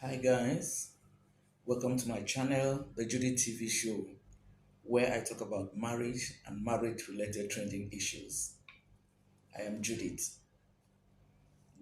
Hi guys, welcome to my channel, the Judy TV show, where I talk about marriage and marriage related trending issues. I am Judith.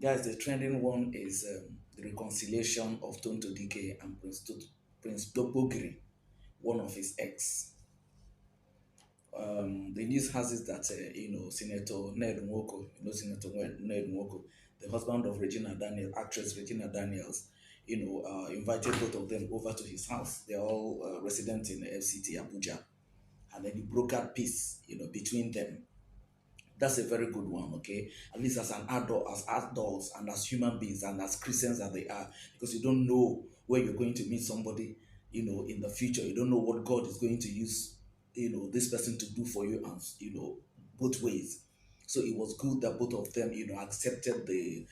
Guys, the trending one is the reconciliation of Tonto Dike and Prince Kpokpogiri, one of his ex. The news has it that, Senator Ned Nwoko, Ned Nwoko, the husband of Regina Daniel, actress Regina Daniels, invited both of them over to his house. They're all resident in FCT Abuja. And then he brokered peace, between them. That's a very good one, okay? At least as an adult, as adults, and as human beings, and as Christians that they are, because you don't know where you're going to meet somebody, in the future. You don't know what God is going to use, this person to do for you, and both ways. So it was good that both of them, accepted the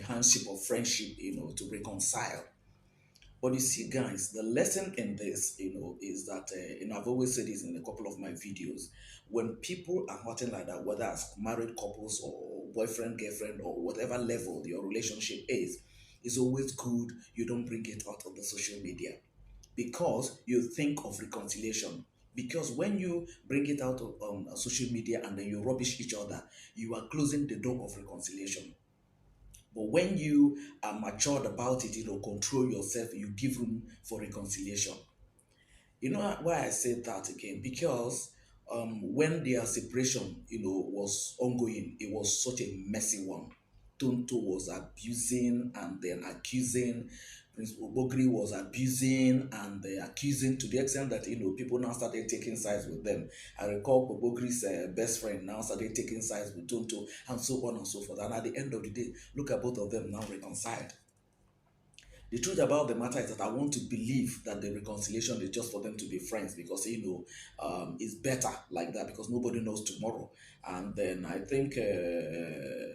handship of friendship, to reconcile. But you see, guys, the lesson in this, is that, I've always said this in a couple of my videos. When people are hurting like that, whether as married couples or boyfriend, girlfriend, or whatever level your relationship is, it's always good you don't bring it out of the social media because you think of reconciliation. Because when you bring it out of social media and then you rubbish each other, you are closing the door of reconciliation. But when you are matured about it, control yourself, you give room for reconciliation. You know why I said that again? Because when their separation, was ongoing, it was such a messy one. Tonto was abusing and then accusing. Prince Obogri was abusing and accusing to the extent that people now started taking sides with them. I recall Obogri's best friend now started taking sides with Tonto and so on and so forth. And at the end of the day, look at both of them now reconciled. The truth about the matter is that I want to believe that the reconciliation is just for them to be friends because it's better like that because nobody knows tomorrow. And then I think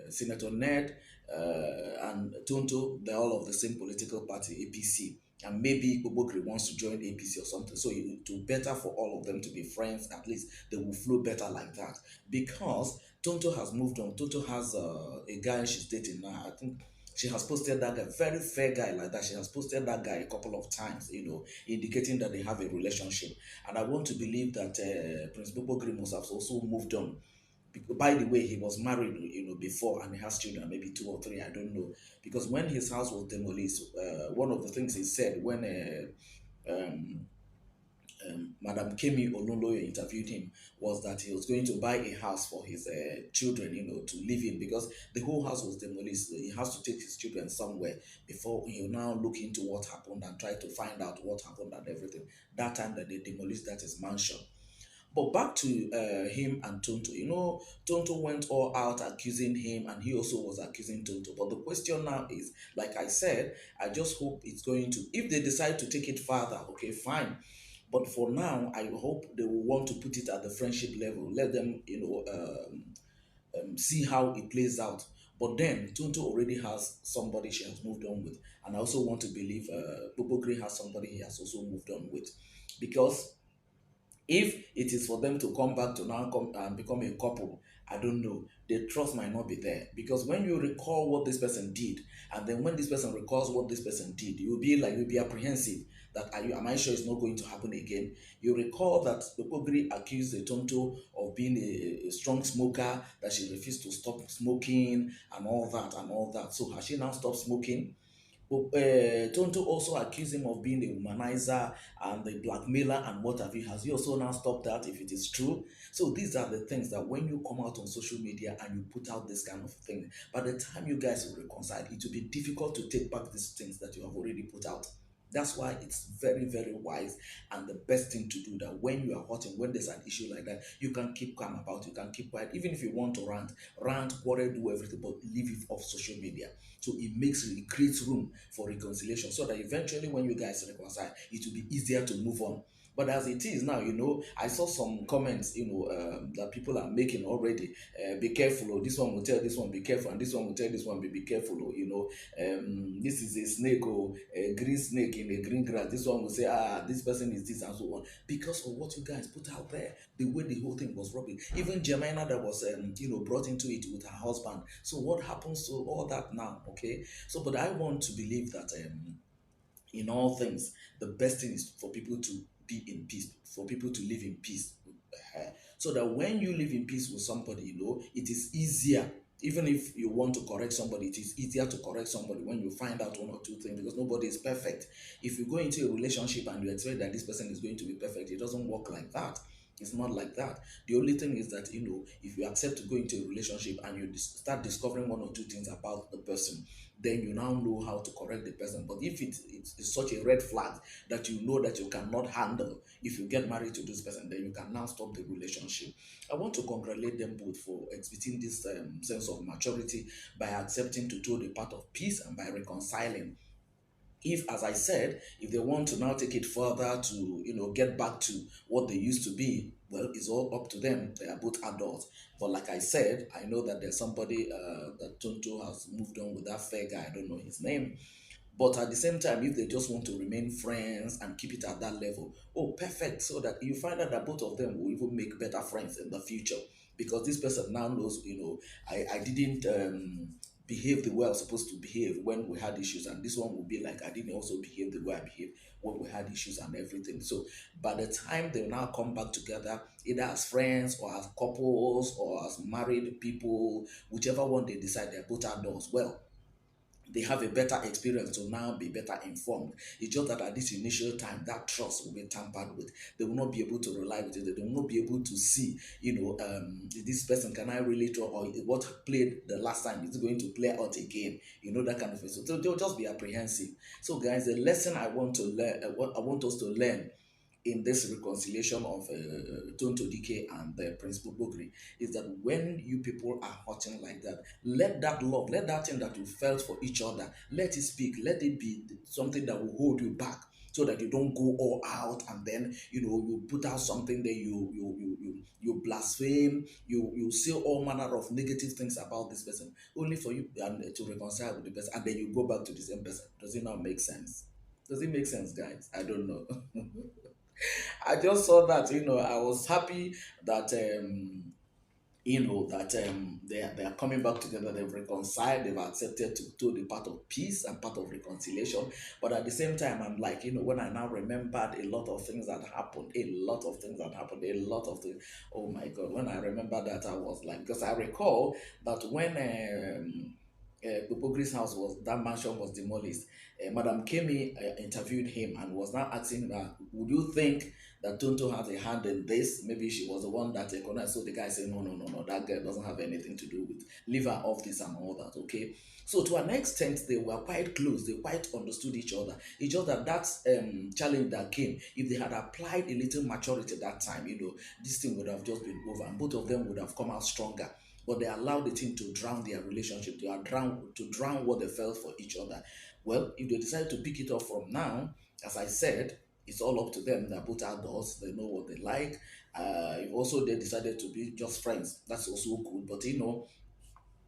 Senator Ned and Tonto, they're all of the same political party, APC. And maybe Kpokpogiri wants to join APC or something. So it will better for all of them to be friends. At least they will flow better like that. Because Tonto has moved on. Tonto has a guy she's dating now. I think she has posted that guy, very fair guy like that. She has posted that guy a couple of times, indicating that they have a relationship. And I want to believe that Prince Bobo Grimos has also moved on. By the way, he was married, before and he has children, maybe two or three, I don't know. Because when his house was demolished, one of the things he said when Madam Kemi Olunloyo interviewed him was that he was going to buy a house for his children, to live in because the whole house was demolished. He has to take his children somewhere before he now look into what happened and try to find out what happened and everything. That time that they demolished that his mansion. But back to him and Tonto. Tonto went all out accusing him, and he also was accusing Tonto. But the question now is, like I said, I just hope it's going to. If they decide to take it further, okay, fine. But for now, I hope they will want to put it at the friendship level. Let them, see how it plays out. But then Tonto already has somebody she has moved on with, and I also want to believe Popogri has somebody he has also moved on with, because if it is for them to come back to now come and become a couple, I don't know. The trust might not be there because when you recall what this person did, and then when this person recalls what this person did, you'll be apprehensive that am I sure it's not going to happen again? You recall that Okogiri accused the Tonto of being a strong smoker, that she refused to stop smoking and all that and all that. So has she now stopped smoking? Tonto also accused him of being a womanizer and the blackmailer and what have you. Has he also now stopped that if it is true? So these are the things that when you come out on social media and you put out this kind of thing, by the time you guys will reconcile, it will be difficult to take back these things that you have already put out. That's why it's very, very wise and the best thing to do that when you are hurting, when there's an issue like that, you can keep calm about it, you can keep quiet. Even if you want to rant, quarrel, do everything, but leave it off social media. So it creates room for reconciliation so that eventually when you guys reconcile, it will be easier to move on. But as it is now, I saw some comments, that people are making already. Be careful, oh, this one will tell this one, be careful, and this one will tell this one, be careful, oh, this is a snake, or a green snake in a green grass. This one will say, this person is this, and so on. Because of what you guys put out there, the way the whole thing was rubbish. Even Jemina that was, brought into it with her husband. So what happens to all that now? Okay. So, but I want to believe that, in all things, the best thing is for people to be in peace, for people to live in peace. So that when you live in peace with somebody, it is easier. Even if you want to correct somebody, it is easier to correct somebody when you find out one or two things, because nobody is perfect. If you go into a relationship and you expect that this person is going to be perfect, it doesn't work like that. It's not like that. The only thing is that, if you accept to go into a relationship and you start discovering one or two things about the person, then you now know how to correct the person. But if it's such a red flag that you know that you cannot handle, if you get married to this person, then you can now stop the relationship. I want to congratulate them both for exhibiting this sense of maturity by accepting to toe the path of peace and by reconciling. If, as I said, if they want to now take it further to, get back to what they used to be, well, it's all up to them. They are both adults. But like I said, I know that there's somebody that Tonto has moved on with, that fair guy. I don't know his name. But at the same time, if they just want to remain friends and keep it at that level, oh, perfect. So that you find out that both of them will even make better friends in the future. Because this person now knows, I didn't behave the way I was supposed to behave when we had issues. And this one will be like, I didn't also behave the way I behaved when we had issues and everything. So by the time they now come back together, either as friends or as couples or as married people, whichever one they decide, they're both adults. Well, they have a better experience to now be better informed. It's just that at this initial time, that trust will be tampered with. They will not be able to rely with it. They will not be able to see, this person, can I relate to, or what played the last time is going to play out again, that kind of thing. So they'll just be apprehensive. So guys, the lesson I want to learn, what I want us to learn in this reconciliation of Tonto Dike and Prince Kpokpogiri is that when you people are hurting like that, let that love, let that thing that you felt for each other, let it speak, let it be something that will hold you back, so that you don't go all out and then you put out something that you blaspheme, you say all manner of negative things about this person, only for you and to reconcile with the person, and then you go back to the same person. Does it not make sense? Does it make sense, guys? I don't know. I just saw that, I was happy that they are coming back together, they've reconciled, they've accepted to the part of peace and part of reconciliation. But at the same time, I'm like, when I now remembered a lot of things that happened, a lot of things. Oh my God, when I remember that, I was like, because I recall that when Kpokpogiri's house was, that mansion was demolished. Madam Kemi interviewed him and was now asking that, would you think that Tonto has a hand in this? Maybe she was the one that connected. So the guy said, no, no, no, no, that girl doesn't have anything to do with, leave her off this and all that, okay? So to an extent, they were quite close. They quite understood each other. It's just that challenge that came, if they had applied a little maturity that time, this thing would have just been over and both of them would have come out stronger. But they allowed the thing to drown their relationship. They are drown what they felt for each other. Well, if they decide to pick it up from now, as I said, it's all up to them. They're both adults. They know what they like. If also they decided to be just friends, that's also good. But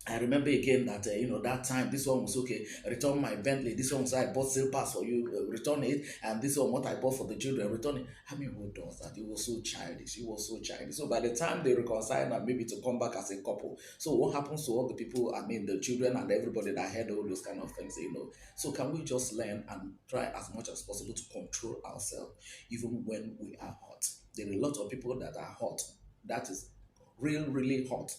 I remember again that that time this one was okay. Return my Bentley. This one was, I bought sale pass for you. Return it. And this one what I bought for the children. Return it. I mean, who does that? It was so childish. It was so childish. So by the time they reconcile and maybe to come back as a couple. So what happens to all the people? I mean, the children and everybody that heard all those kind of things. So can we just learn and try as much as possible to control ourselves, even when we are hot? There are a lot of people that are hot. That is really hot,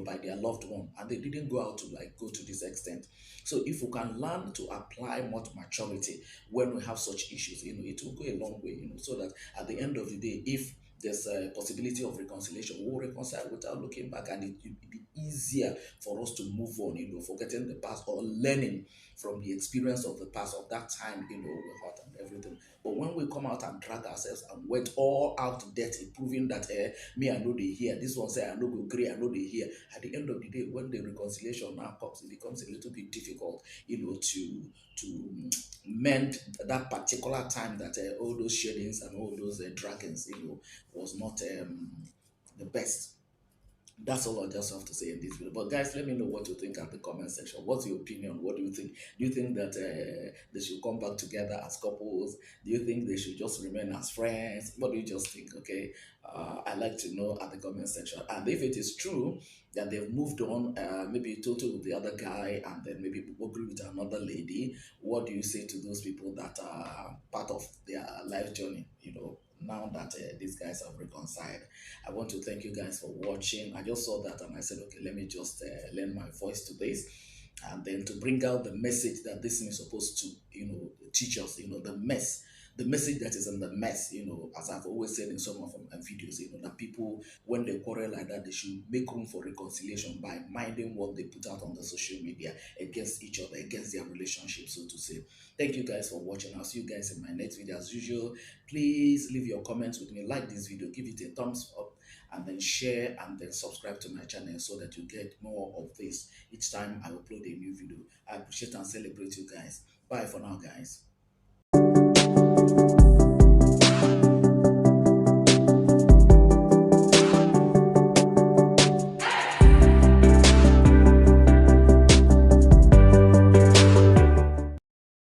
by their loved one, and they didn't go out to go to this extent. So if we can learn to apply much maturity when we have such issues, it will go a long way, so that at the end of the day, if there's a possibility of reconciliation. We'll reconcile without looking back, and it will be easier for us to move on, forgetting the past or learning from the experience of the past of that time, we hurt and everything. But when we come out and drag ourselves and went all out dirty, proving that me, I know they hear, this one say I know go agree, I know they hear. At the end of the day, when the reconciliation now comes, it becomes a little bit difficult, to mend that particular time that all those shadings and all those dragons, was not the best. That's all I just have to say in this video. But guys, let me know what you think at the comment section. What's your opinion? What do you think? Do you think that they should come back together as couples? Do you think they should just remain as friends? What do you just think? Okay, I like to know at the comment section. And if it is true that they've moved on, maybe total with the other guy, and then maybe agree with another lady, what do you say to those people that are part of their life journey? Now that these guys have reconciled. I want to thank you guys for watching. I just saw that and I said, okay, let me just lend my voice to this. And then to bring out the message that this thing is supposed to, teach us, the message that is in the mess, as I've always said in some of my videos, that people, when they quarrel like that, they should make room for reconciliation by minding what they put out on the social media against each other, against their relationship, so to say. Thank you guys for watching. I'll see you guys in my next video. As usual, please leave your comments with me, like this video, give it a thumbs up, and then share and then subscribe to my channel so that you get more of this each time I upload a new video. I appreciate and celebrate you guys. Bye for now, guys.